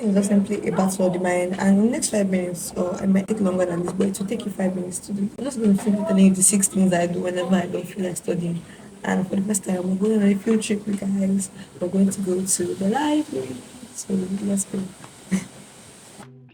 is just simply a battle of the mind, and in the next 5 minutes, or it might take longer than this, but it will take you 5 minutes to do. I'm just going to finish telling you the six things I do whenever I don't feel like studying. And for the first time, we're going on a field trip with guys. We're going to go to the library. So let's go.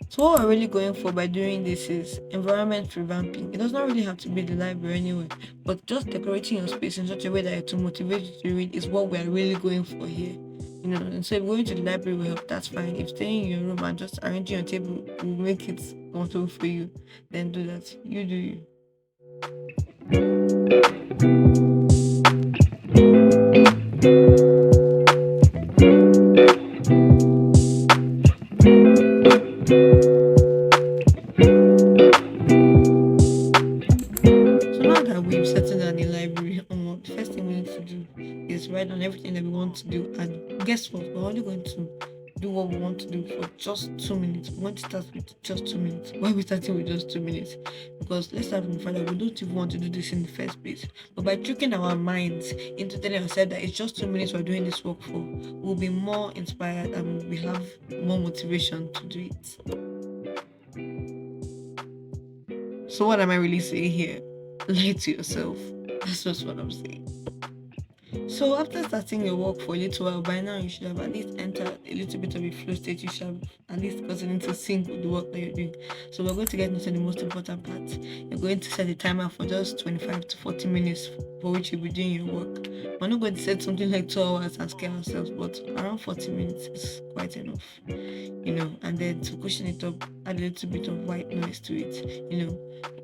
So what we're really going for by doing this is environment revamping. It does not really have to be the library anyway, but just decorating your space in such a way that it will motivate you to read is what we're really going for here. And so if going to the library will help, that's fine. If staying in your room and just arranging your table will make it comfortable for you, then do that. You do you. So now that we've settled down the library, the first thing we need to do is write down everything that we want to do. And guess what? We're only going to do what we want to do for just 2 minutes. We want to start with just 2 minutes. Why are we starting with just 2 minutes? Because let's start from the fact that we don't even want to do this in the first place. But by tricking our minds into telling ourselves that it's just 2 minutes we're doing this work for, we'll be more inspired and we have more motivation to do it. So what am I really saying here? Lie to yourself. That's just what I'm saying. So after starting your work for a little while, by now you should have at least entered a little bit of a flow state. You should have at least gotten into sync with the work that you're doing. So we're going to get into the most important part. You're going to set a timer for just 25 to 40 minutes for which you'll be doing your work. We're not going to set something like 2 hours and scare ourselves, but around 40 minutes is quite enough. And then to cushion it up, add a little bit of white noise to it.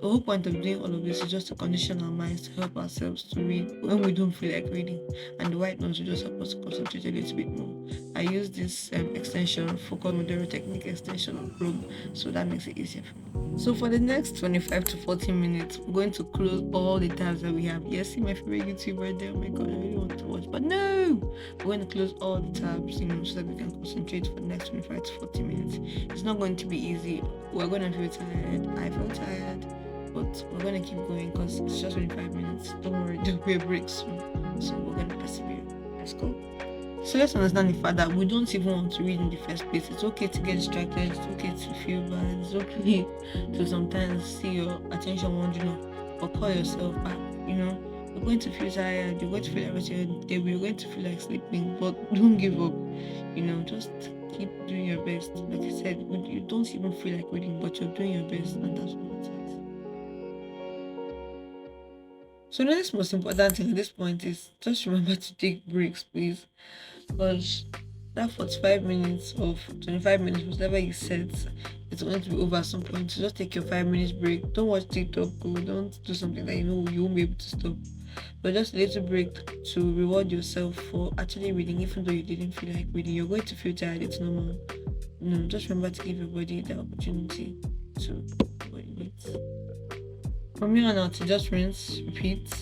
The whole point of doing all of this is just to condition our minds to help ourselves to read when we don't feel like reading, and the white noise will just help us to concentrate a little bit more. I use this extension for Pomodoro Technique extension on Chrome, so that makes it easier for me. So for the next 25 to 40 minutes, we're going to close all the tabs that we have. Yes, see my favorite YouTuber there. Oh my god, I really want to watch, but no, we're going to close all the tabs, so that we can concentrate for the next 25 to 40 minutes. It's not going to be easy. We're going to feel tired. I feel tired, but we're going to keep going because it's just 25 minutes. Don't worry, there'll be a break soon. So we're going to persevere. Let's go. So let's understand the fact that we don't even want to read in the first place. It's okay to get distracted. It's okay to feel bad. It's okay to sometimes see your attention wandering off, but call yourself back. You're going to feel tired. You're going to feel like you're going to feel like sleeping, but don't give up. Just keep doing your best. Like I said, you don't even feel like reading, but you're doing your best, and that's what matters. So the next most important thing at this point is just remember to take breaks, please. Because that 45 minutes of 25 minutes, whatever you set, it's going to be over at some point. So just take your 5 minutes break. Don't watch TikTok or don't do something that you know you won't be able to stop. But just a little break to reward yourself for actually reading, even though you didn't feel like reading. You're going to feel tired, it's normal. Just remember to give your body the opportunity to read. From here on out, you just rinse, repeat,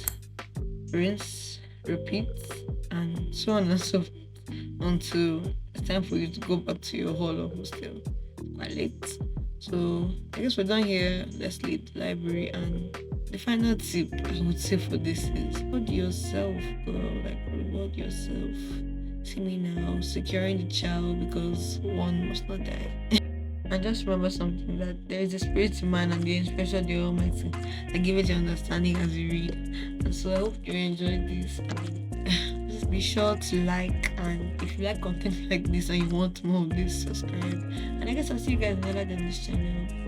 and so on and so forth until it's time for you to go back to your hall or hostel. Quite late. So I guess we're done here. Let's leave the library, and the final tip I would say for this is reward yourself, girl. Like reward yourself. See me now, securing the child because one must not die. And just remember something that there is a spirit in man and the inspiration of the Almighty that give it your understanding as you read. And so I hope you enjoyed this. And just be sure to like, and if you like content like this and you want more of this, subscribe. And I guess I'll see you guys later than this channel.